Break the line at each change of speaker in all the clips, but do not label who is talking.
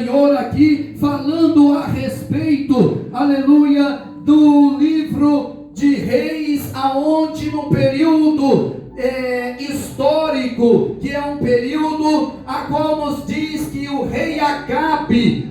Senhor aqui falando a respeito, aleluia, do livro de Reis, aonde no período histórico, que é um período a qual nos diz que o rei Acabe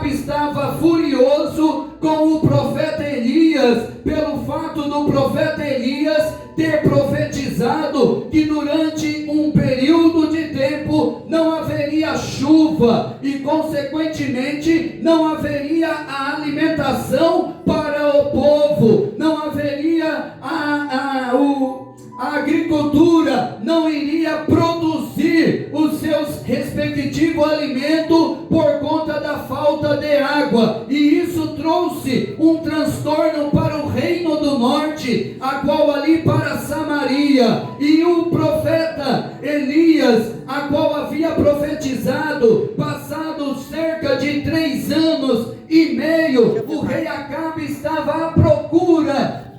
estava furioso com o profeta Elias, pelo fato do profeta Elias ter profetizado que durante um período de tempo não haveria chuva e consequentemente não haveria a alimentação para o povo, não haveria a agricultura, não iria produzir os seus respectivos alimentos por conta da falta de água, e isso trouxe um transtorno para o reino do norte, a qual ali para Samaria, e o profeta Elias, a qual havia profetizado, passados cerca de 3 anos e meio, o rei Acabe estava à procura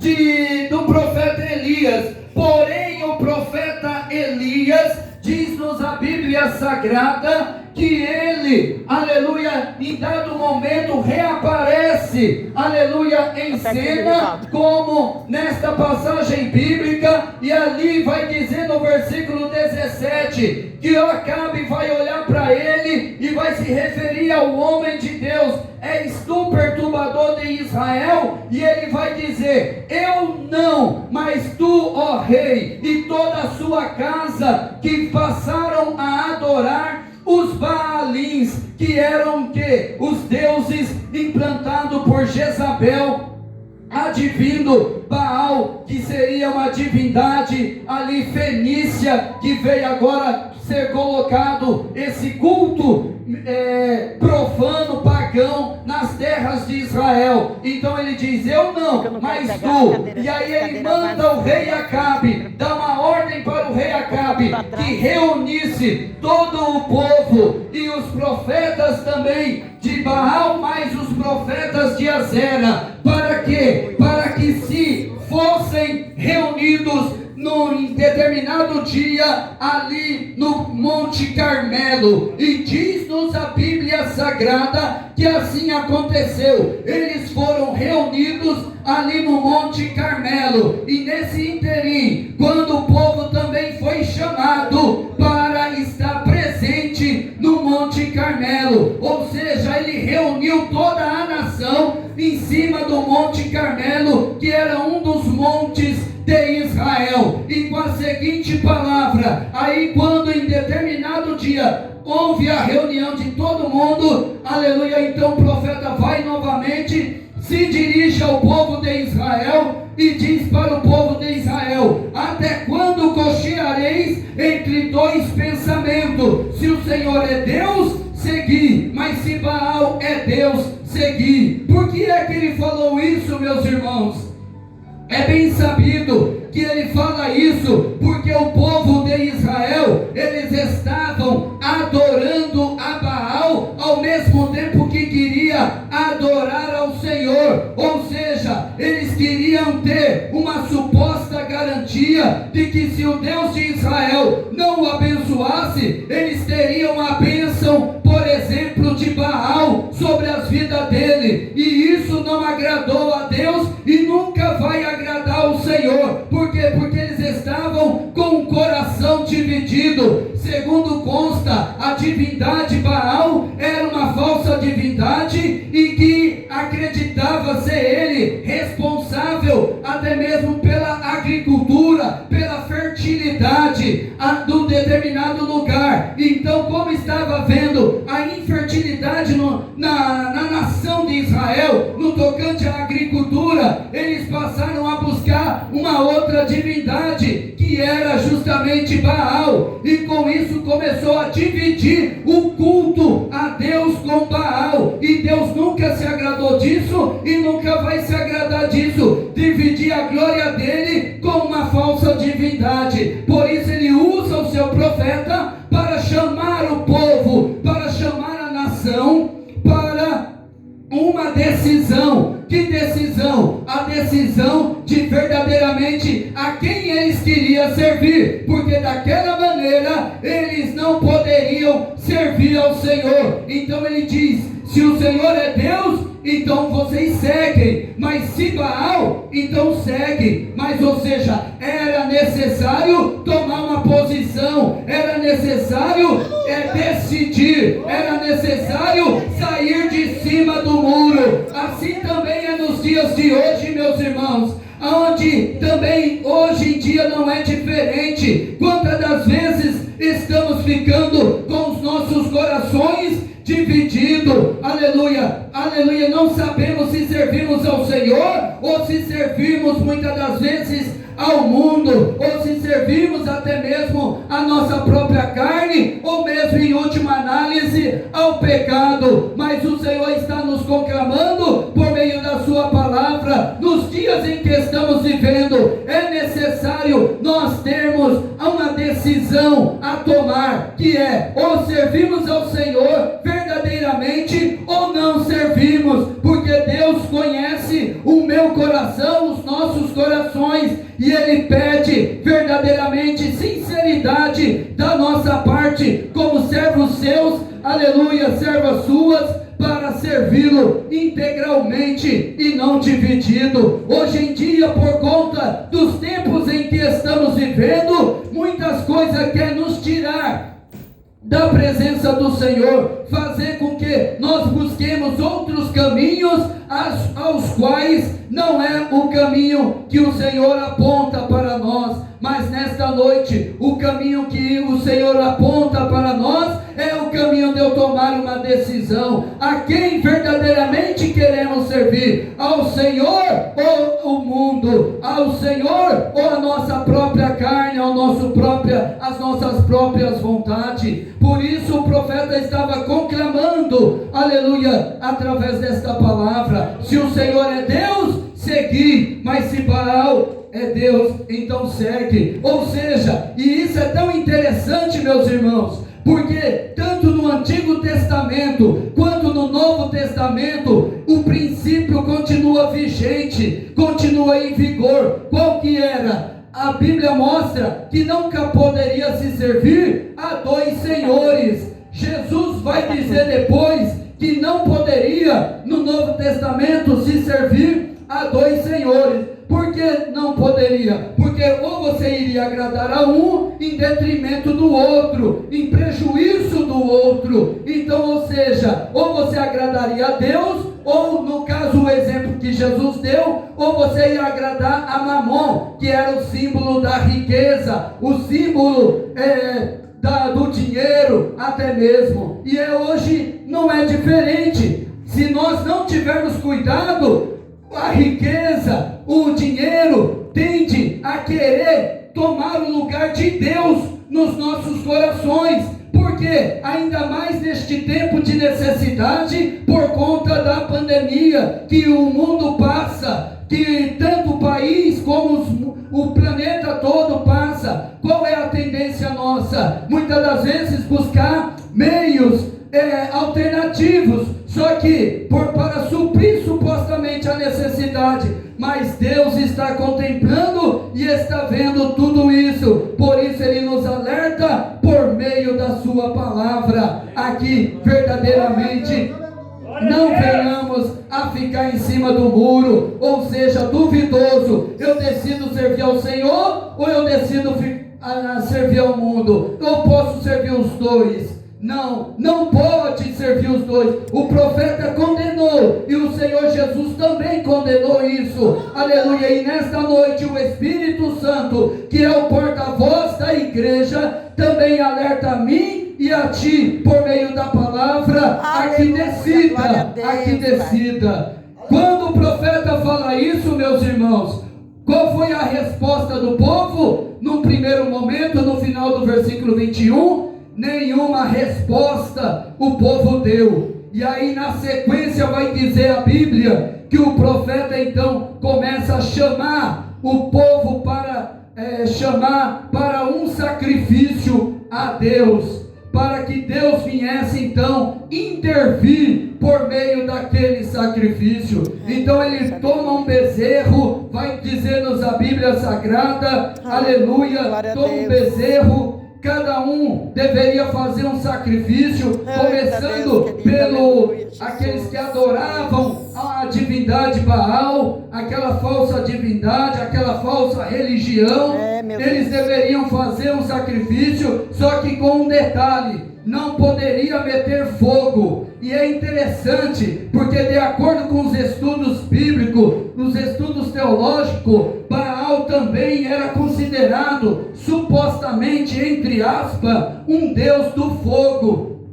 do profeta Elias. Porém o profeta Elias, diz-nos a Bíblia Sagrada, que ele, aleluia, em dado momento reaparece, aleluia, em cena, como nesta passagem bíblica, e ali vai dizer no versículo 17, que Acabe vai olhar para ele e vai se referir ao homem de Deus: és tu perturbador de Israel? E ele vai dizer: eu não, mas tu, ó rei, e toda a sua casa, que passaram a adorar os Baalins, que eram os deuses implantados por Jezabel, advindo Baal, que seria uma divindade ali fenícia, que veio agora ser colocado esse culto profano, pagão, nas terras de Israel. Então ele diz: eu não, mas tu. E aí ele manda o rei Acabe, dá uma ordem para o rei Acabe, que reunisse todo o povo e os profetas também de Baal, mais os profetas de Azera. Para quê? Para que se fossem reunidos num determinado dia ali no Monte Carmelo, e diz-nos a Bíblia Sagrada que assim aconteceu. Eles foram reunidos ali no Monte Carmelo, e nesse interim, quando o povo também foi chamado para estar presente no Monte Carmelo, ou seja, ele reuniu toda a nação em cima do Monte Carmelo, que era um dos montes de Israel, e com a seguinte palavra: aí quando em determinado dia houve a reunião de todo mundo, aleluia, então o profeta vai novamente, se dirige ao povo de Israel e diz para o povo de Israel: até quando cocheareis entre dois pensamentos? Se o Senhor é Deus, segui, mas se Baal é Deus, segui. Por que é que ele falou isso, meus irmãos? É bem sabido que ele fala isso porque o povo de Israel, eles estavam adorando a Baal ao mesmo tempo que queria adorar ao Senhor. Ou seja, eles queriam ter uma suposta garantia de que se o Deus de Israel não o abençoasse, eles teriam a bênção, por exemplo, de Baal sobre as vidas dele. E isso não agradou a Deus e nunca vai agradar o Senhor. Por quê? Porque eles estavam com o coração dividido. Segundo consta, a divindade Baal era uma falsa divindade, e que acreditava ser ele responsável até mesmo pela agricultura, pela fertilidade do determinado lugar. Então, como estava vendo a infertilidade na nação de Israel, no tocante à agricultura, eles passaram a buscar uma outra divindade, que era justamente Baal, e com isso começou a dividir o culto a Deus com Baal, e Deus nunca se agradou disso e nunca vai se agradar disso, dividir a glória dele com uma falsa divindade. Por isso ele usa o seu profeta para chamar o povo, para chamar a nação para uma decisão. Que decisão? A decisão de verdadeiramente a quem eles queriam servir, porque daquela maneira eles não poderiam servir ao Senhor. Então ele diz: se o Senhor é Deus, então vocês seguem, mas se Baal, então segue. Mas, ou seja, era necessário tomar uma posição, era necessário decidir, era necessário sair de cima do muro. Assim também é nos dias de hoje, meus irmãos, onde também hoje em dia não é diferente. Quantas das vezes estamos ficando com os nossos corações divididos, aleluia, aleluia, não sabemos se servimos ao Senhor ou se servimos muitas das vezes ao mundo, ou se servimos até mesmo a nossa própria carne, ou mesmo em última análise ao pecado. Mas o Senhor está nos conclamando por meio da sua palavra, nos dias em que estamos vivendo, é necessário nós termos uma decisão a tomar, que é: ou servimos ao Senhor verdadeiramente ou não servimos, porque Deus conhece o meu coração, os nossos corações, e Ele pede verdadeiramente sinceridade da nossa parte, como servos seus, aleluia, servas suas, para servi-lo integralmente e não dividido. Hoje em dia, por conta dos tempos em que estamos vivendo, muitas coisas querem nos tirar da presença do Senhor, fazer com que nós busquemos outros caminhos, aos quais não é o caminho que o Senhor aponta para nós. Mas nesta noite, o caminho que o Senhor aponta para nós é o caminho de eu tomar uma decisão: a quem verdadeiramente queremos servir, ao Senhor ou o mundo, ao Senhor ou a nossa própria carne, as nossas próprias vontades. Por isso o profeta estava conclamando, aleluia, através desta palavra: se o Senhor é Deus, segui, mas se Baal é Deus, então segue. Ou seja, e isso é tão interessante, meus irmãos, porque tanto no Antigo Testamento quanto no Novo Testamento o princípio continua vigente, continua em vigor. Qual que era? A Bíblia mostra que nunca poderia se servir a dois senhores. Jesus vai dizer depois que não poderia no Novo Testamento se servir a dois senhores. Por que não poderia? Porque ou você iria agradar a um em detrimento do outro, em prejuízo do outro. Então, ou seja, ou você agradaria a Deus, ou no caso o exemplo que Jesus deu, ou você ia agradar a Mamon, que era o símbolo da riqueza, o símbolo do dinheiro até mesmo. E hoje não é diferente. Se nós não tivermos cuidado, a riqueza, o dinheiro tende a querer tomar o lugar de Deus nos nossos corações. Porque ainda mais neste tempo de necessidade, por conta da pandemia que o mundo passa, que tanto o país como o planeta todo passa, qual é a tendência nossa? Muitas das vezes buscar meios alternativos, só que para suprir supostamente a necessidade, mas Deus está contemplando e está vendo tudo isso. Por isso Ele nos alerta por meio da sua palavra, aqui verdadeiramente não venhamos a ficar em cima do muro, ou seja, duvidoso: eu decido servir ao Senhor ou eu decido servir ao mundo? Eu posso servir os dois? Não pode servir os dois. O profeta condenou e o Senhor Jesus também condenou isso, aleluia. E nesta noite o Espírito Santo, que é o porta-voz da igreja, também alerta a mim e a ti por meio da palavra, aleluia, a que decida. Quando o profeta fala isso, meus irmãos, qual foi a resposta do povo? No primeiro momento, no final do versículo 21, nenhuma resposta o povo deu. E aí na sequência vai dizer a Bíblia que o profeta então começa a chamar o povo para chamar para um sacrifício a Deus. para que Deus viesse então intervir por meio daquele sacrifício. Então ele toma um bezerro, vai dizer-nos a Bíblia Sagrada, aleluia, toma um bezerro. Cada um deveria fazer um sacrifício, começando pelo aqueles que adoravam a divindade Baal, aquela falsa divindade, aquela falsa religião. Eles deveriam fazer um sacrifício, só que com um detalhe: não poderia meter fogo. E é interessante, porque de acordo com os estudos bíblicos, os estudos teológicos, Baal também era considerado, supostamente, entre aspas, um deus do fogo.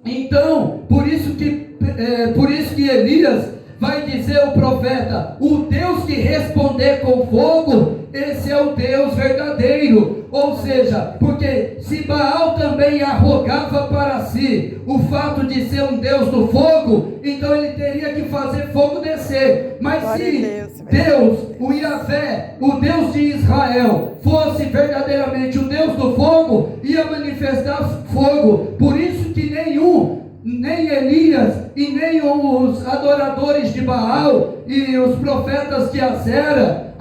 Então, por isso que Elias vai dizer ao profeta: o Deus que responder com fogo, esse é o Deus verdadeiro. Ou seja, porque se Baal também arrogava para si o fato de ser um Deus do fogo, então ele teria que fazer fogo descer. Mas se Deus, o Yahvé, o Deus de Israel, fosse verdadeiramente o Deus do fogo, ia manifestar fogo. Por isso que nem Elias e nem os adoradores de Baal e os profetas de Azera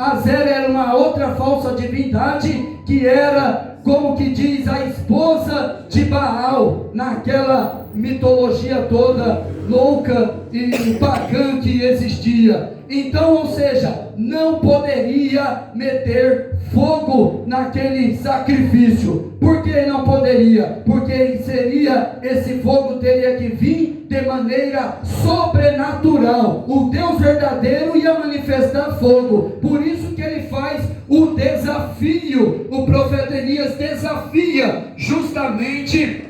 era uma outra falsa divindade, que era, como que diz, a esposa de Baal, naquela mitologia toda louca e pagã que existia. Então, ou seja, não poderia meter fogo naquele sacrifício. Por que não poderia? Porque esse fogo teria que vir de maneira sobrenatural. O Deus verdadeiro ia manifestar fogo. Por isso que ele faz o desafio. O profeta Elias desafia justamente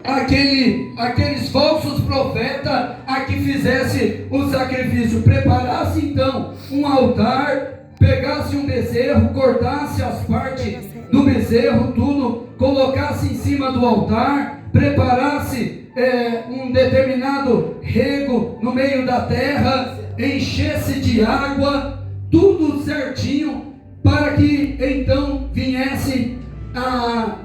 aqueles falsos profetas a que fizesse o sacrifício. Preparasse então um altar, pegasse um bezerro, cortasse as partes do bezerro, tudo, colocasse em cima do altar, preparasse um determinado rego no meio da terra, enchesse de água, tudo certinho, para que então viesse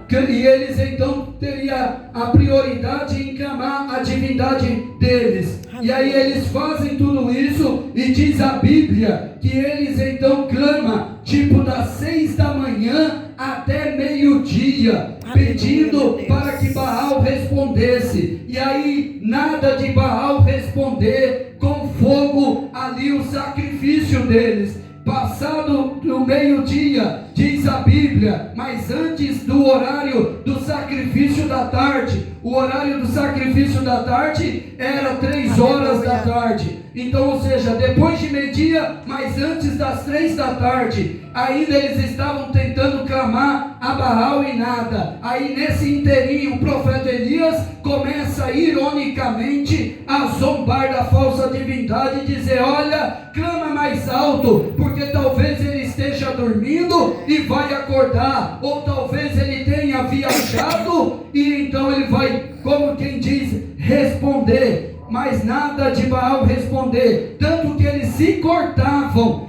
e eles então teriam a prioridade em clamar a divindade deles. E aí eles fazem tudo isso, e diz a Bíblia que eles então clamam tipo das 6 da manhã até meio-dia, pedindo para que Baal respondesse. E aí nada de Baal responder com fogo ali o sacrifício deles. Passado do meio-dia, diz a Bíblia, mas antes do horário do sacrifício da tarde, o horário do sacrifício da tarde era 3 horas da tarde. Então, ou seja, depois de meio-dia, mas antes das 3 da tarde, ainda eles estavam tentando clamar a Baal e nada. Aí nesse inteirinho, o profeta Elias começa ironicamente a zombar da falsa divindade e dizer: olha, clama mais alto, porque talvez ele esteja dormindo e vai acordar, ou talvez ele tenha viajado e então ele vai, como quem diz, responder. Mas nada de Baal responder, tanto que eles se cortavam,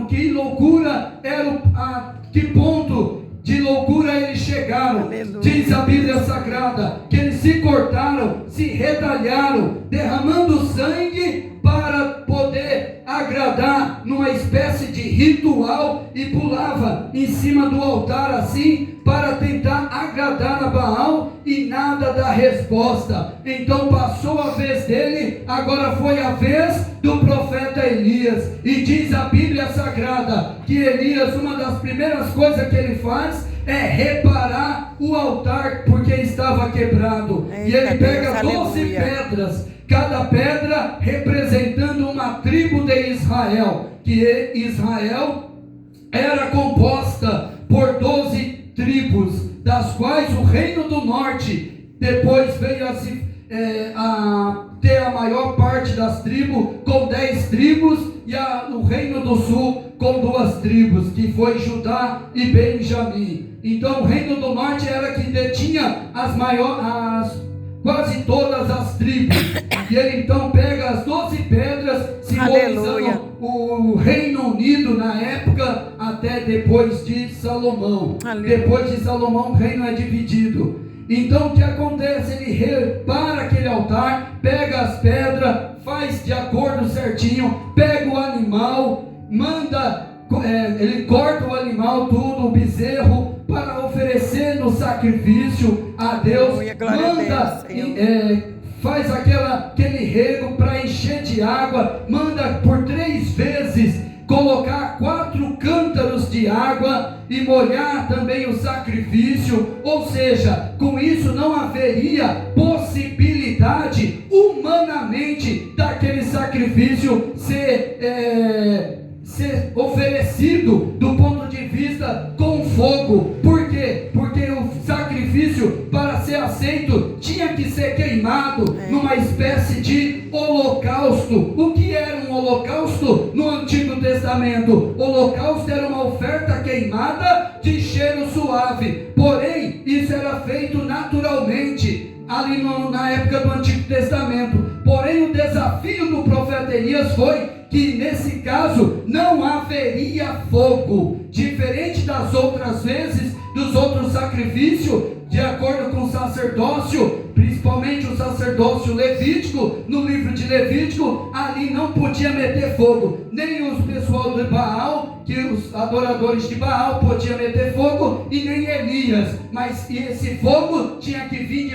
que loucura era que ponto de loucura eles chegaram. Aleluia. Diz a Bíblia Sagrada que eles se cortaram, se retalharam, derramando sangue para poder agradar numa espécie de ritual, e pulava em cima do altar assim, para tentar agradar a Baal, e nada da resposta. Então passou a vez dele, agora foi a vez do profeta Elias. E diz a Bíblia Sagrada que Elias, uma das primeiras coisas que ele faz é reparar o altar, porque estava quebrado. E ele pega 12 pedras, cada pedra representando uma tribo de Israel, que Israel era composta por 12 tribos, das quais o reino do norte depois veio a ter a maior parte das tribos, com 10 tribos, e o reino do sul com 2 tribos, que foi Judá e Benjamim. Então o reino do norte era que detinha quase todas as tribos. E ele então pega as 12 pedras, simbolizando o Reino Unido na época, até depois de Salomão. Aleluia. Depois de Salomão o reino é dividido. Então o que acontece? Ele repara aquele altar, pega as pedras, faz de acordo certinho, pega o animal, ele corta o animal tudo, o bezerro, para oferecer no sacrifício a Deus, faz aquele rego para encher de água, manda por 3 vezes colocar 4 cântaros de água e molhar também o sacrifício, ou seja, com isso não haveria possibilidade humanamente daquele sacrifício ser oferecido do ponto de vista com fogo. Por quê? Porque o sacrifício, para ser aceito, tinha que ser queimado numa espécie de holocausto. O que era um holocausto no Antigo Testamento? O holocausto era uma oferta queimada de cheiro suave, porém isso era feito naturalmente ali na época do Antigo Testamento. Porém o desafio do profeta Elias foi que nesse caso não haveria fogo, diferente das outras vezes, dos outros sacrifícios, de acordo com o sacerdócio, principalmente o sacerdócio levítico. No livro de Levítico, ali não podia meter fogo, nem os pessoal de Baal, que os adoradores de Baal podiam meter fogo, e nem Elias, mas esse fogo tinha que vir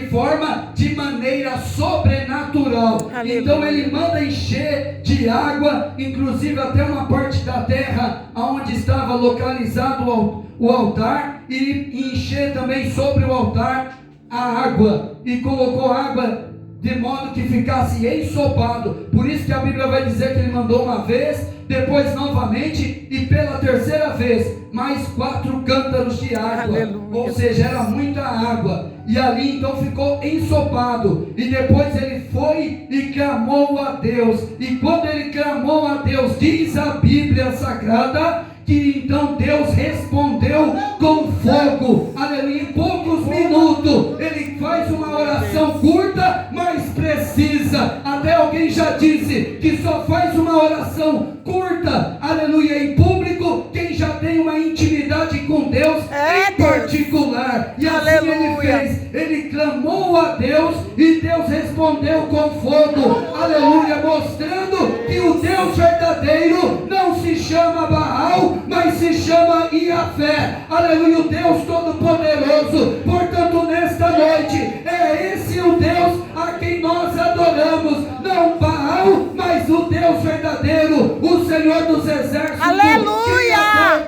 de maneira sobrenatural. Aleluia. Então ele manda encher de água, inclusive até uma parte da terra onde estava localizado o altar, e encher também sobre o altar a água, e colocou água de modo que ficasse ensopado. Por isso que a Bíblia vai dizer que ele mandou uma vez, depois novamente, e pela terceira vez mais 4 cântaros de água. Aleluia. Ou seja, era muita água, e ali então ficou ensopado. E depois ele foi e clamou a Deus, e quando ele clamou a Deus, diz a Bíblia Sagrada que então Deus respondeu com fogo. Aleluia. Em poucos minutos ele faz uma oração curta, mas precisa. Até alguém já disse que só faz uma oração curta, aleluia, em público, quem já tem uma intimidade com Deus em particular. E assim ele fez. Ele clamou a Deus e Deus respondeu com fogo, aleluia, mostrando que o Deus verdadeiro não se chama Baal, mas se chama Iavé, aleluia, o Deus Todo-Poderoso. Portanto, nesta noite, é esse o Deus a quem nós adoramos, não Baal, mas o Deus verdadeiro, o Senhor dos Exércitos.
Aleluia!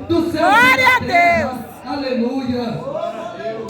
Do céu.
Glória a Deus!
Aleluia!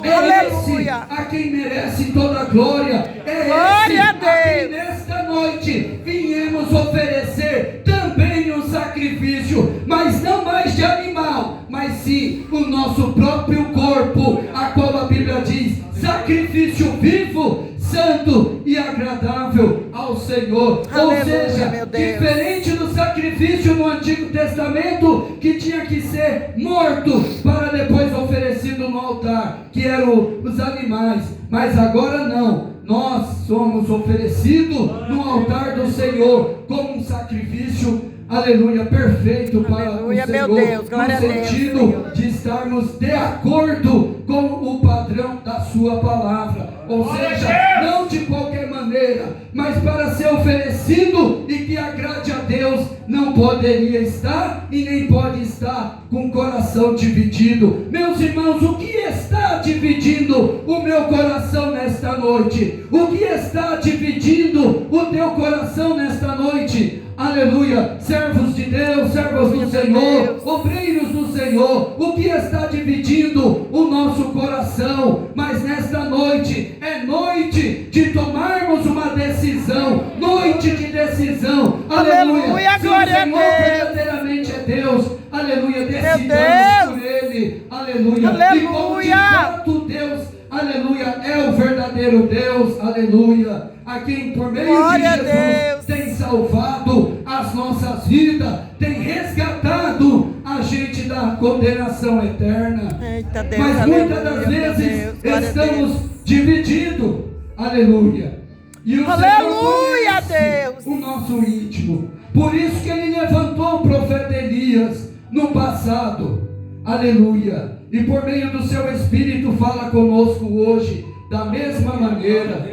Aleluia.
Esse a quem merece toda a glória.
Glória a Deus.
A quem nesta noite viemos oferecer também um sacrifício, mas não mais de animal, mas sim o nosso próprio corpo, a qual a Bíblia diz: sacrifício vivo, santo e agradável ao Senhor.
Aleluia.
Ou seja, diferente do sacrifício no Antigo Testamento, que tinha que ser morto para depois oferecido no altar, que eram os animais, mas agora não. Nós somos oferecidos no altar do Senhor como um sacrifício, aleluia, perfeito para
aleluia,
o Senhor,
meu Deus, glória
no sentido
a Deus,
de estarmos de acordo com o padrão da sua palavra, ou seja, não de qualquer maneira, mas para ser oferecido e que agrade a Deus. Não poderia estar e nem pode estar com o coração dividido. Meus irmãos, o que está dividindo o meu coração nesta noite? O que está dividindo o teu coração nesta noite? Aleluia, servos de Deus, servos do Senhor, obreiros do Senhor, o que está dividindo o nosso coração? Mas nesta noite, é noite de tomarmos uma decisão, noite de decisão, aleluia, se o Senhor verdadeiramente é Deus, aleluia, decidamos por Ele, aleluia, e como de fato Deus, aleluia, é o verdadeiro Deus, aleluia, a quem por meio
glória
de Jesus tem salvado as nossas vidas, tem resgatado a gente da condenação eterna.
Eita Deus,
mas muitas das vezes estamos divididos, aleluia, e o
aleluia,
Senhor conhece
Deus,
o nosso íntimo. Por isso que ele levantou o profeta Elias no passado, aleluia, e por meio do seu Espírito fala conosco hoje, da mesma maneira,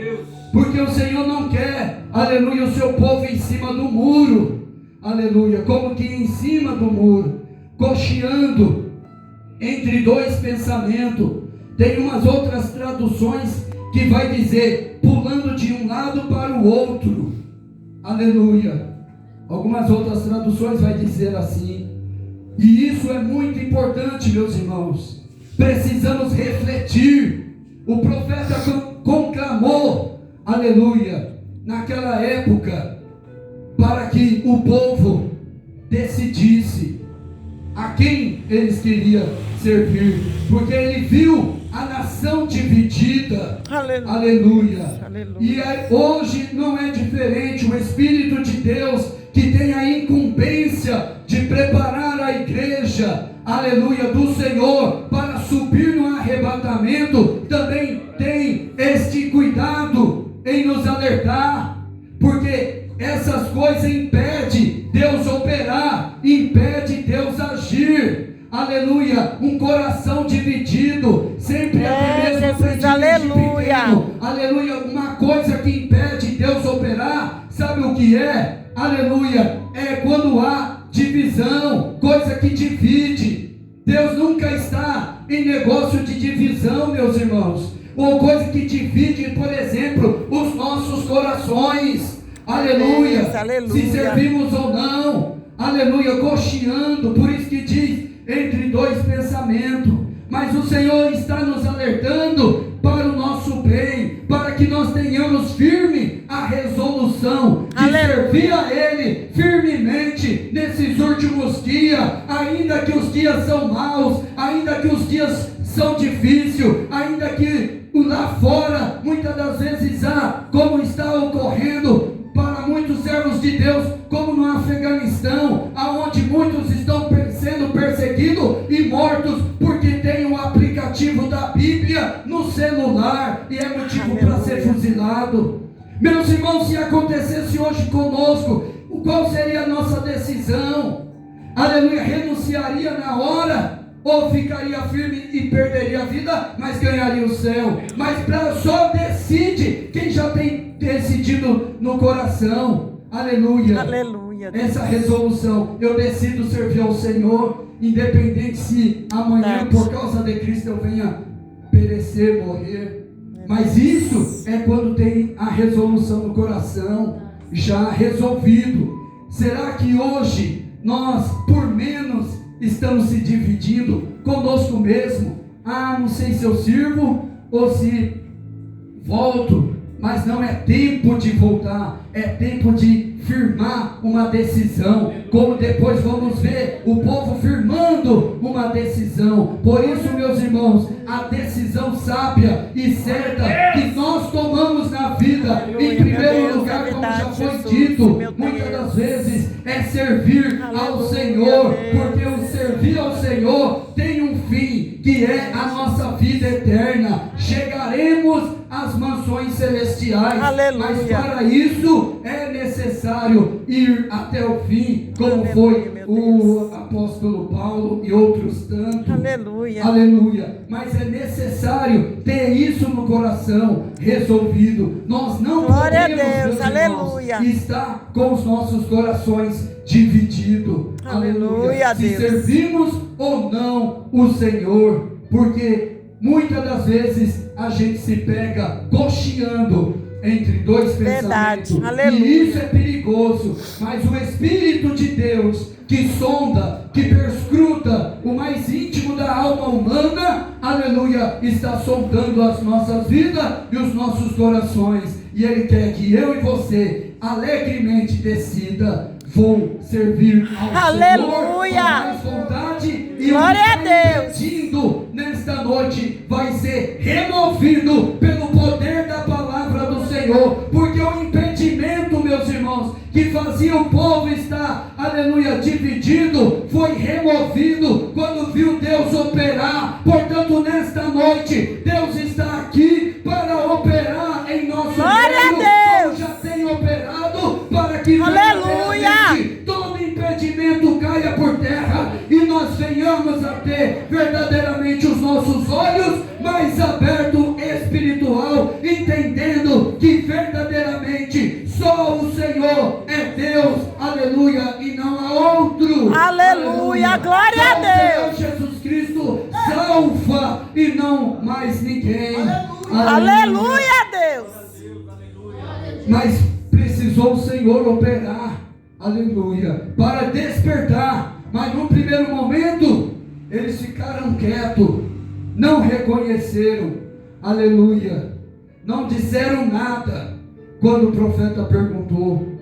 porque o Senhor não quer, aleluia, o seu povo em cima do muro, aleluia, como que em cima do muro, cocheando entre dois pensamentos. Tem umas outras traduções que vai dizer, pulando de um lado para o outro, aleluia. Algumas outras traduções vai dizer assim, e isso é muito importante, meus irmãos, precisamos refletir. O profeta conclamou, aleluia, naquela época, para que o povo decidisse a quem eles queriam servir, porque ele viu a nação dividida, aleluia. E hoje não é diferente. O Espírito de Deus, que tem a incumbência de preparar a igreja, aleluia, do Senhor, para subir no arrebatamento, também tem este cuidado em nos alertar, porque essas coisas impedem Deus operar, impede Deus agir. Aleluia, um coração dividido, sempre até mesmo
Jesus, aleluia.
pequeno, aleluia, uma coisa que impede Deus operar, sabe o que é? Aleluia, é quando há divisão, coisa que divide. Deus nunca está em negócio de divisão, meus irmãos, ou coisa que divide, por exemplo, os nossos corações, aleluia,
aleluia.
Se servimos ou não, aleluia, cocheando, por isso que diz, entre dois pensamentos, mas o Senhor está nos alertando para o nosso bem, para que nós tenhamos firme a resolução de servir a Ele firmemente nesses últimos dias, ainda que os dias são maus, ainda que os dias são difíceis, ainda que lá fora muitas das vezes há, como está ocorrendo para muitos servos de Deus, como no Afeganistão, aonde muitos estão sendo perseguidos e mortos porque tem o aplicativo da Bíblia no celular e é motivo para ser fuzilado. Meus irmãos, se acontecesse hoje conosco, qual seria a nossa decisão? Aleluia, renunciaria na hora? Ou ficaria firme e perderia a vida, mas ganharia o céu? Mas só decide quem já tem decidido no coração. Aleluia.
Aleluia.
Essa resolução, eu decido servir ao Senhor, independente se amanhã por causa de Cristo eu venha perecer, morrer. Mas isso é quando tem a resolução no coração já resolvido. Será que hoje nós, por menos, estamos se dividindo conosco mesmo? Ah, não sei se eu sirvo ou se volto, mas não é tempo de voltar, é tempo de firmar uma decisão, como depois vamos ver o povo firmando uma decisão. Por isso, meus irmãos, a decisão sábia e certa que nós tomamos na vida, em primeiro lugar, como já foi dito, muitas das vezes é servir ao Senhor, porque o servir ao Senhor tem um fim, que é a nossa vida eterna. Chegaremos às mansões celestiais, mas para isso é necessário ir até o fim, como foi o apóstolo Paulo e outros tantos. Aleluia. Mas é necessário ter isso no coração resolvido. Nós não podemos, aleluia, estar com os nossos corações divididos. Aleluia. Se servimos ou não o Senhor, porque muitas das vezes a gente se pega cocheando entre dois pensamentos, e isso é perigoso. Mas o Espírito de Deus, que sonda, que perscruta o mais íntimo da alma humana, aleluia, está sondando as nossas vidas e os nossos corações, e Ele quer que eu e você alegremente decida: vou servir ao Senhor com mais vontade, e
glória a Deus,
impedindo nesta noite vai ser removido pelo poder da palavra do Senhor, porque o impedimento, meus irmãos, que fazia o povo estar, aleluia, dividido, foi removido quando viu Deus operar. Portanto, nesta noite, Deus está aqui para operar em nosso meio, já tem operado, para que todo impedimento caia por terra e nós venhamos a ter somente os nossos olhos, mas aberto espiritual, entendendo que verdadeiramente só o Senhor é Deus, aleluia, e não há outro.
Aleluia, glória a Deus.
Senhor Jesus Cristo salva e não mais ninguém.
Aleluia, Deus.
Mas precisou o Senhor operar, aleluia, para despertar. Mas no primeiro momento eles ficaram quietos, não reconheceram, aleluia, não disseram nada. Quando o profeta perguntou: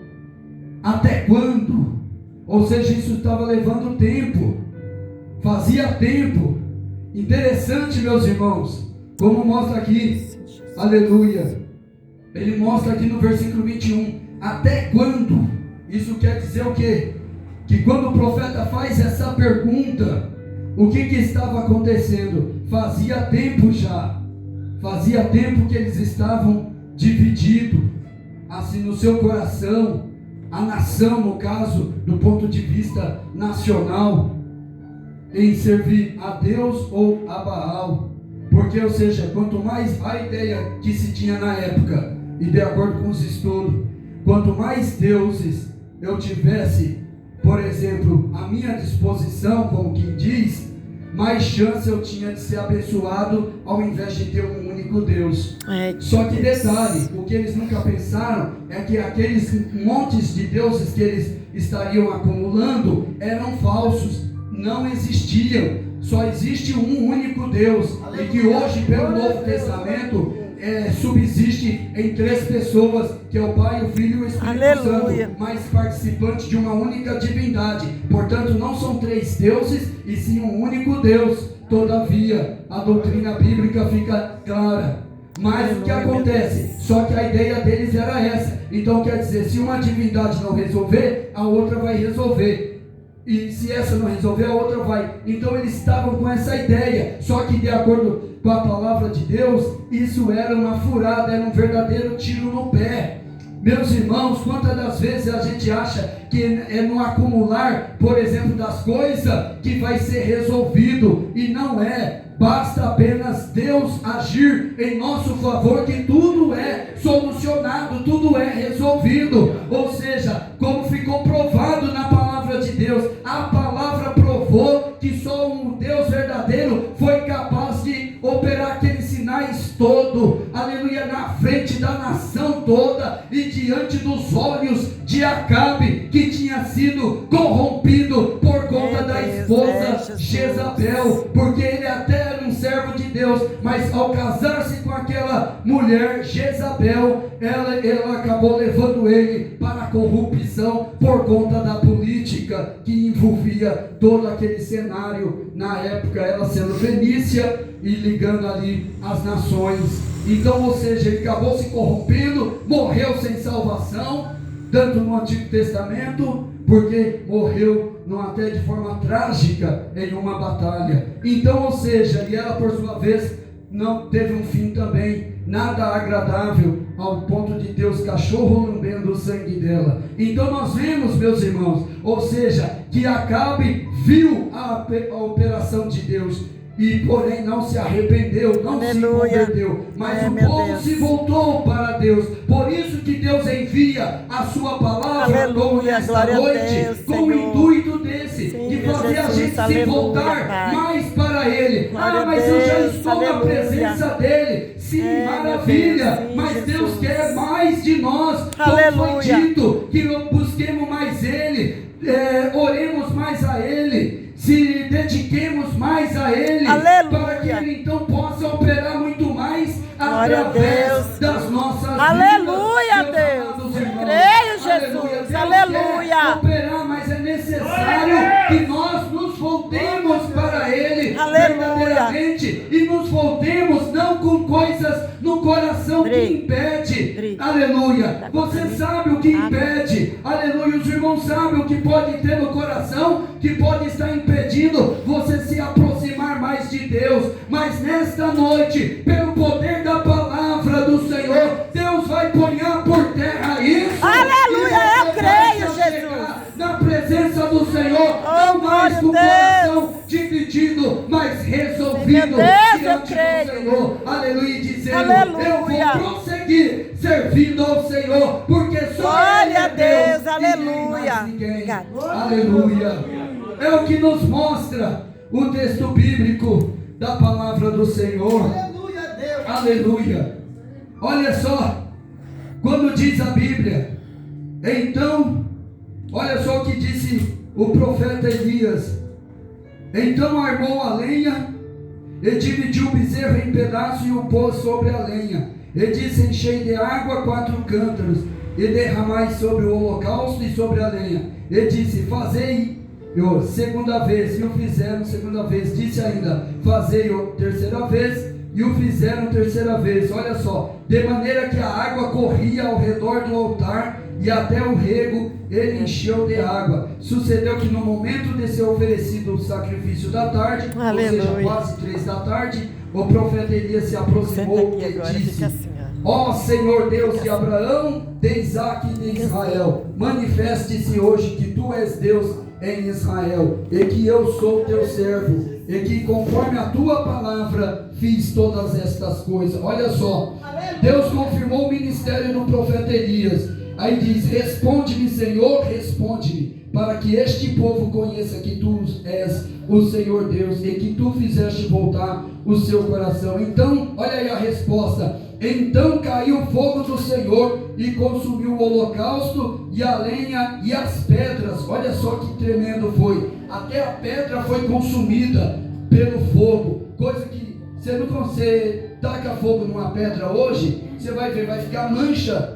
até quando? Ou seja, isso estava levando tempo, fazia tempo. Interessante, meus irmãos, como mostra aqui, aleluia, ele mostra aqui no versículo 21, até quando? Isso quer dizer o quê? Que quando o profeta faz essa pergunta, o que estava acontecendo? Fazia tempo já, fazia tempo que eles estavam divididos, assim no seu coração, a nação, no caso, do ponto de vista nacional, em servir a Deus ou a Baal. Porque, ou seja, quanto mais a ideia que se tinha na época, e de acordo com os estudos, quanto mais deuses eu tivesse, por exemplo, à minha disposição, como quem diz, mais chance eu tinha de ser abençoado, ao invés de ter um único Deus. Só que detalhe, o que eles nunca pensaram é que aqueles montes de deuses que eles estariam acumulando eram falsos, não existiam. Só existe um único Deus. Aleluia. E que hoje, pelo Novo Testamento, subsiste em 3 pessoas, que é o Pai, o Filho e o Espírito
Aleluia.
Santo, mas participantes de uma única divindade. Portanto, não são 3 deuses, e sim um único Deus. Todavia, a doutrina bíblica fica clara. Mas o que acontece? Só que a ideia deles era essa. Então quer dizer, se uma divindade não resolver, a outra vai resolver. E se essa não resolver, a outra vai. Então eles estavam com essa ideia. Só que de acordo com a palavra de Deus, isso era uma furada, era um verdadeiro tiro no pé. Meus irmãos, quantas das vezes a gente acha que é no acumular, por exemplo, das coisas que vai ser resolvido, e não é. Basta apenas Deus agir em nosso favor, que tudo é solucionado, tudo é resolvido. Ou seja, como ficou provado na palavra de Deus, a palavra provou que só um Deus verdadeiro foi capaz de operar aqueles sinais todo, aleluia, na frente da nação toda e diante dos olhos de Acabe, que tinha sido corrompido por conta da esposa Jezabel, porque ele até era um servo de Deus, mas ao casar-se com aquela mulher Jezabel, ela acabou levando ele para a corrupção por conta da política que envolvia todo aquele cenário na época, ela sendo fenícia e ligando ali as nações. Então, ou seja, ele acabou se corrompendo, morreu sem salvação, tanto no Antigo Testamento, porque morreu até de forma trágica em uma batalha. Então, ou seja, e ela por sua vez não teve um fim também nada agradável, ao ponto de Deus cachorro lambendo o sangue dela. Então nós vemos, meus irmãos, ou seja, que Acabe viu a operação de Deus, e porém não se arrependeu, não se converteu, mas o povo se voltou para Deus. Por isso que Deus envia a sua palavra nesta noite, com o intuito desse, de fazer a gente se voltar mais para Ele. Mas eu já estou na presença dele. Sim, maravilha, mas Deus quer mais de nós. Como foi dito, que busquemos mais Ele, oremos mais a Ele, se dediquemos mais a Ele, para que Ele então possa operar muito mais através das nossas vidas.
Aleluia, Deus. Creio, Jesus. Aleluia.
Operar, mas é necessário que nós nos voltemos para Ele verdadeiramente, e nos voltemos não com coisas no coração que impede. Aleluia. Você sabe o que impede. Aleluia. Os irmãos sabem o que pode ter no coração, que pode estar impedindo você se aproximar mais de Deus. Mas nesta noite, pelo poder da palavra do Senhor, Deus vai pôr por terra isso.
Aleluia, eu creio, Jesus.
Na presença do Senhor, não mais com o coração dividido, mas resolvido. ouvido
Meu Deus,
diante
eu
do
creio.
Senhor, aleluia, e dizendo,
Aleluia.
eu vou prosseguir servindo ao Senhor, porque só
Glória
Ele é
a Deus,
Deus, e nem
aleluia.
mais ninguém.
Obrigada.
Aleluia. É o que nos mostra o texto bíblico da palavra do Senhor. Aleluia. Olha só, quando diz a Bíblia, então, olha só o que disse o profeta Elias. Então armou a lenha e dividiu o bezerro em pedaços e o pôs sobre a lenha. E disse: enchei de água 4 cântaros e derramai sobre o holocausto e sobre a lenha. E disse: fazei segunda vez, e o fizeram segunda vez. Disse ainda: fazei-o terceira vez, e o fizeram terceira vez. Olha só, de maneira que a água corria ao redor do altar e até o rego ele encheu de água. Sucedeu que no momento de ser oferecido o sacrifício da tarde,
Aleluia.
ou seja, quase 3 da tarde, o profeta Elias se aproximou e disse: ó Senhor Deus de Abraão, de Isaque e de Israel, manifeste-se hoje que tu és Deus em Israel, e que eu sou teu servo, e que conforme a tua palavra fiz todas estas coisas. Olha só, Deus confirmou o ministério do profeta Elias. Aí diz: responde-me, Senhor, responde-me, para que este povo conheça que tu és o Senhor Deus, e que tu fizeste voltar o seu coração. Então, olha aí a resposta: então caiu o fogo do Senhor e consumiu o holocausto e a lenha e as pedras. Olha só que tremendo foi, até a pedra foi consumida pelo fogo, coisa que você taca fogo numa pedra hoje, você vai ver, vai ficar mancha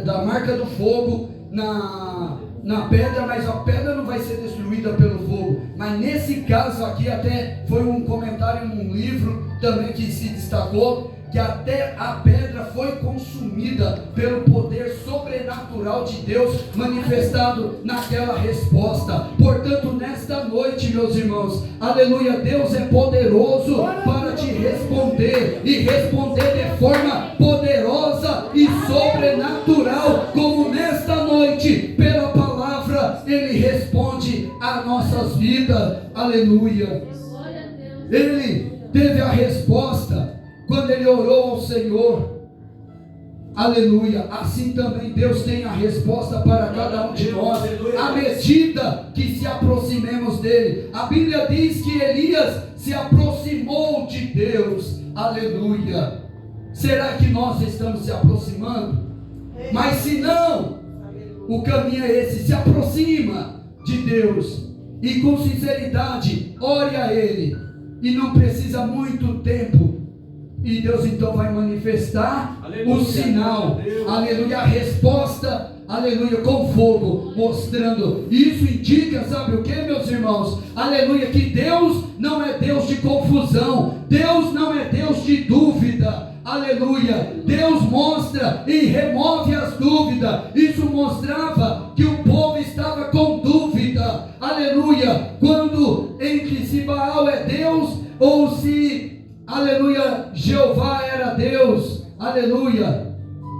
da marca do fogo na pedra, mas a pedra não vai ser destruída pelo fogo. Mas nesse caso aqui, até foi um comentário em um livro também que se destacou, que até a pedra foi consumida pelo poder sobrenatural de Deus manifestado naquela resposta. Portanto, nesta noite, meus irmãos, aleluia, Deus é poderoso para te responder, e responder de forma poderosa e sobrenatural, como nesta noite, pela palavra, Ele responde a nossas vidas. Aleluia. Ele teve a resposta quando ele orou ao Senhor. Aleluia. Assim também Deus tem a resposta para cada um de nós, à medida que se aproximemos dele. A Bíblia diz que Elias se aproximou de Deus. Aleluia. Será que nós estamos se aproximando? Mas se não, o caminho é esse: se aproxima de Deus e com sinceridade ore a Ele, e não precisa muito tempo, e Deus então vai manifestar, aleluia, o sinal, aleluia, a resposta, aleluia, com fogo, mostrando. Isso indica, sabe o que, meus irmãos? Aleluia, que Deus não é Deus de confusão, Deus não é Deus de dúvida. Aleluia, Deus mostra e remove as dúvidas. Isso mostrava que o povo estava com dúvida. Aleluia, quando entre se Baal é Deus ou se, aleluia, Jeová era Deus. Aleluia.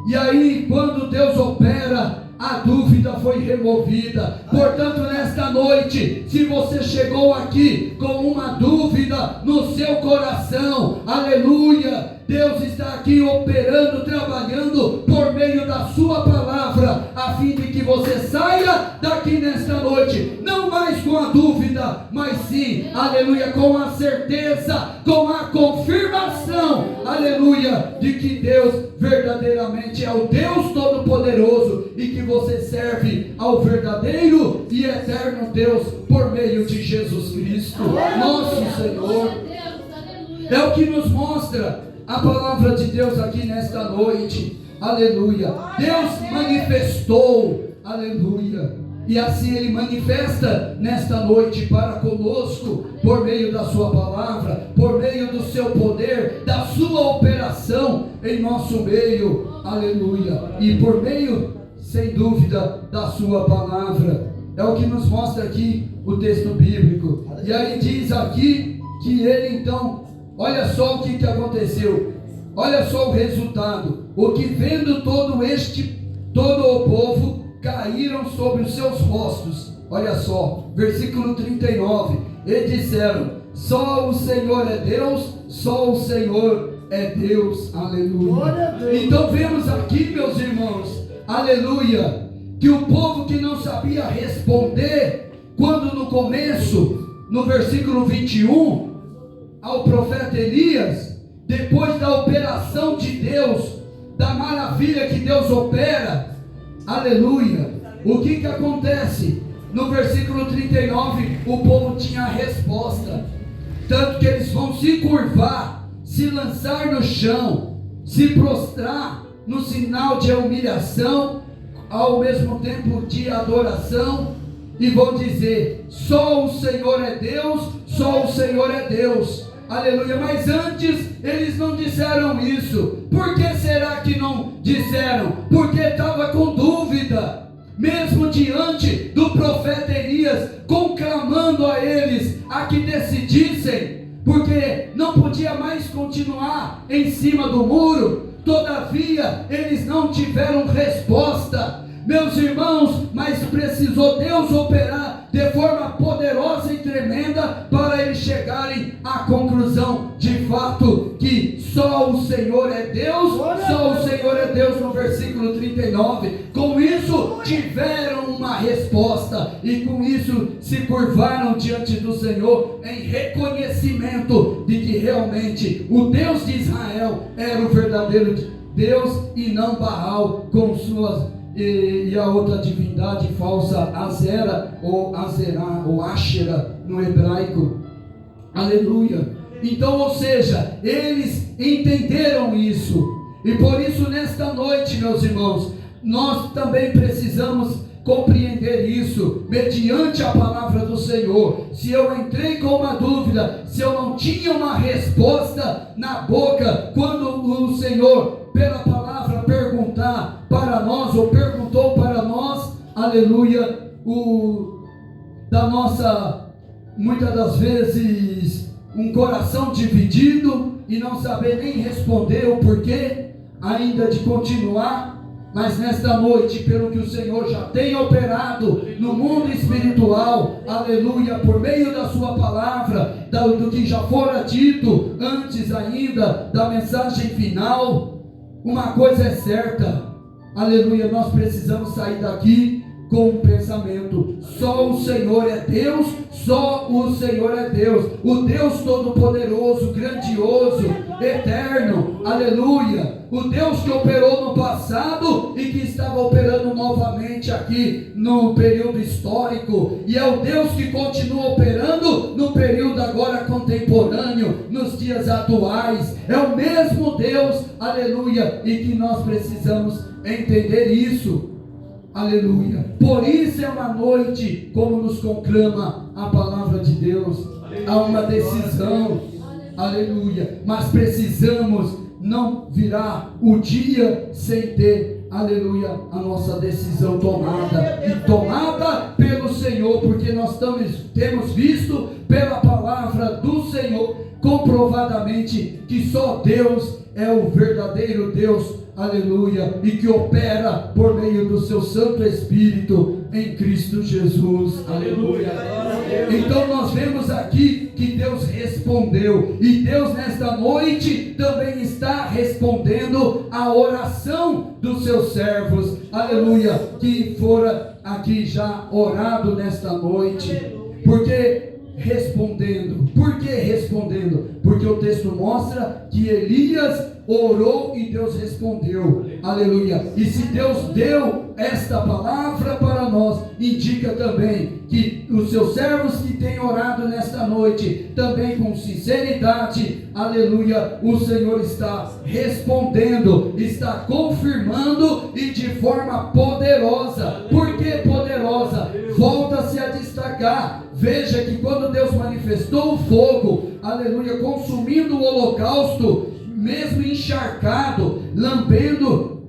E aí, quando Deus opera, a dúvida foi removida. Portanto, nesta noite, se você chegou aqui com uma dúvida no seu coração, aleluia, Deus está aqui operando, trabalhando por meio da sua palavra, a fim de que você saia daqui nesta noite, não mais com a dúvida, mas sim, aleluia, com a certeza, com a confirmação, aleluia, de que Deus verdadeiramente é o Deus Todo-Poderoso, e que você serve ao verdadeiro e eterno Deus por meio de Jesus Cristo, nosso Senhor. É o que nos mostra a palavra de Deus aqui nesta noite. Aleluia. Deus manifestou, aleluia, e assim Ele manifesta nesta noite para conosco, por meio da sua palavra, por meio do seu poder, da sua operação em nosso meio, aleluia, e por meio, sem dúvida, da sua palavra. É o que nos mostra aqui o texto bíblico. E aí diz aqui que Ele então, olha só o que aconteceu, olha só o resultado: o que vendo todo o povo, caíram sobre os seus rostos. Olha só, versículo 39, e disseram: Só o Senhor é Deus, só o Senhor é Deus, aleluia. Então vemos aqui, meus irmãos, aleluia, que o povo que não sabia responder, quando no começo, no versículo 21, ao profeta Elias, depois da operação de Deus, da maravilha que Deus opera, aleluia, o que acontece? No versículo 39, o povo tinha a resposta, tanto que eles vão se curvar, se lançar no chão, se prostrar no sinal de humilhação, ao mesmo tempo de adoração, e vão dizer: só o Senhor é Deus, só o Senhor é Deus, aleluia. Mas antes eles não disseram isso. Por que será que não disseram? Porque estava com dúvida, mesmo diante do profeta Elias conclamando a eles a que decidissem, porque não podia mais continuar em cima do muro. Todavia eles não tiveram resposta, meus irmãos, mas precisou Deus operar de forma poderosa e tremenda para eles chegarem à conclusão de fato que só o Senhor é Deus, só o Senhor é Deus, no versículo 39. Com isso tiveram uma resposta e com isso se curvaram diante do Senhor em reconhecimento de que realmente o Deus de Israel era o verdadeiro Deus e não Baal com suas e a outra divindade falsa, Azera ou Azerá ou Ashera no hebraico, aleluia. Então, ou seja, eles entenderam isso, e por isso nesta noite, meus irmãos, nós também precisamos compreender isso, mediante a palavra do Senhor. Se eu entrei com uma dúvida, se eu não tinha uma resposta na boca, quando o Senhor, pela palavra, perguntar para nós, ou perguntou para nós, aleluia, da nossa, muitas das vezes, um coração dividido, e não saber nem responder o porquê, ainda de continuar. Mas nesta noite, pelo que o Senhor já tem operado no mundo espiritual, aleluia, por meio da sua palavra, do que já fora dito antes ainda da mensagem final, uma coisa é certa, aleluia, nós precisamos sair daqui com um pensamento: só o Senhor é Deus, só o Senhor é Deus, o Deus todo-poderoso, grandioso, eterno, aleluia, o Deus que operou no passado e que estava operando novamente aqui no período histórico, e é o Deus que continua operando no período agora contemporâneo, nos dias atuais. É o mesmo Deus, aleluia, e que nós precisamos entender isso, aleluia. Por isso é uma noite, como nos conclama a palavra de Deus, há uma decisão, aleluia, mas precisamos não virar o dia sem ter, aleluia, a nossa decisão tomada, e tomada pelo Senhor, porque nós temos visto pela palavra do Senhor comprovadamente que só Deus é o verdadeiro Deus, aleluia, e que opera por meio do seu Santo Espírito em Cristo Jesus, aleluia. Então nós vemos aqui que Deus respondeu, e Deus nesta noite também está respondendo a oração dos seus servos, aleluia, que fora aqui já orado nesta noite. Porque respondendo, por que respondendo? Porque o texto mostra que Elias orou e Deus respondeu, aleluia. E se Deus deu esta palavra para nós, indica também que os seus servos que têm orado nesta noite, também com sinceridade, aleluia, o Senhor está respondendo, está confirmando, e de forma poderosa. Por que poderosa? Volta-se a destacar. Veja que quando Deus manifestou o fogo, aleluia, consumindo o holocausto, mesmo encharcado, lambendo,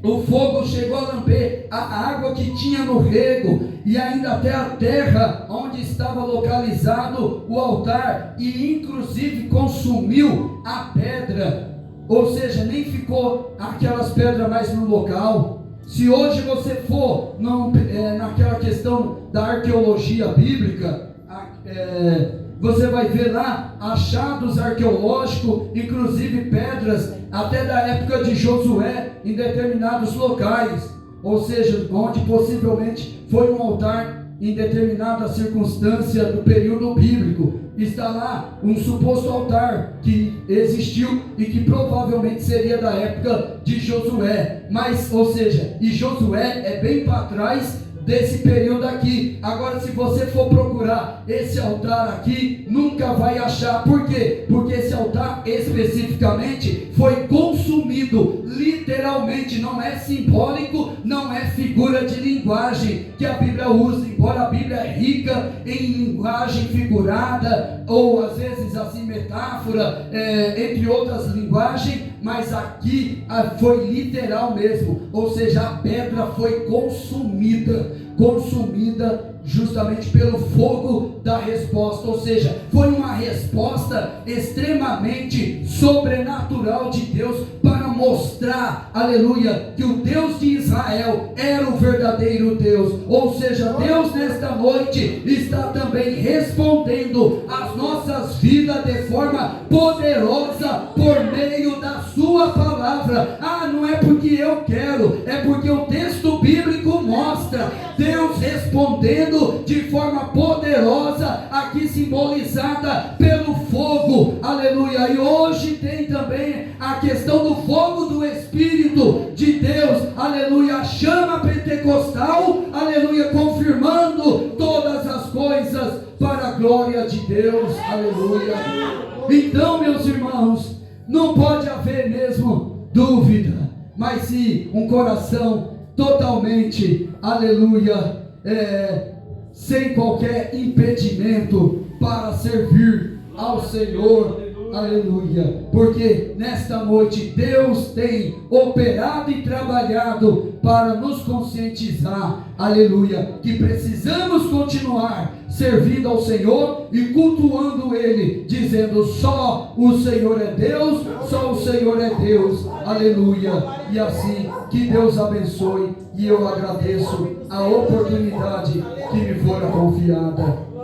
o fogo chegou a lamber a água que tinha no rego, e ainda até a terra onde estava localizado o altar, e inclusive consumiu a pedra, ou seja, nem ficou aquelas pedras mais no local. Se hoje você for naquela questão da arqueologia bíblica, você vai ver lá achados arqueológicos, inclusive pedras, até da época de Josué, em determinados locais, ou seja, onde possivelmente foi um altar em determinada circunstância do período bíblico. Está lá um suposto altar que existiu e que provavelmente seria da época de Josué, mas, ou seja, e Josué é bem para trás desse período aqui. Agora, se você for procurar esse altar aqui, nunca vai achar. Por quê? Porque esse altar especificamente foi consumido literalmente, não é simbólico, não é figura de linguagem que a Bíblia usa, embora a Bíblia é rica em linguagem figurada, ou às vezes assim metáfora, entre outras linguagens, mas aqui foi literal mesmo, ou seja, a pedra foi consumida justamente pelo fogo da resposta, ou seja, foi uma resposta extremamente sobrenatural de Deus para mostrar, aleluia, que o Deus de Israel era o verdadeiro Deus. Ou seja, Deus nesta noite está também respondendo às nossas vidas de forma poderosa por meio da sua palavra. Não é porque eu quero, é porque o texto bíblico mostra Deus respondendo de forma poderosa, aqui simbolizada pelo fogo, aleluia. E hoje tem também a questão do fogo do Espírito de Deus, aleluia, a chama pentecostal, aleluia, confirmando todas as coisas para a glória de Deus, aleluia. Então, meus irmãos, não pode haver mesmo dúvida, mas sim um coração totalmente, aleluia, sem qualquer impedimento para servir ao Senhor, aleluia, porque nesta noite Deus tem operado e trabalhado para nos conscientizar, aleluia, que precisamos continuar servindo ao Senhor e cultuando Ele, dizendo só o Senhor é Deus, só o Senhor é Deus, aleluia. E assim, que Deus abençoe, e eu agradeço a oportunidade que me fora confiada.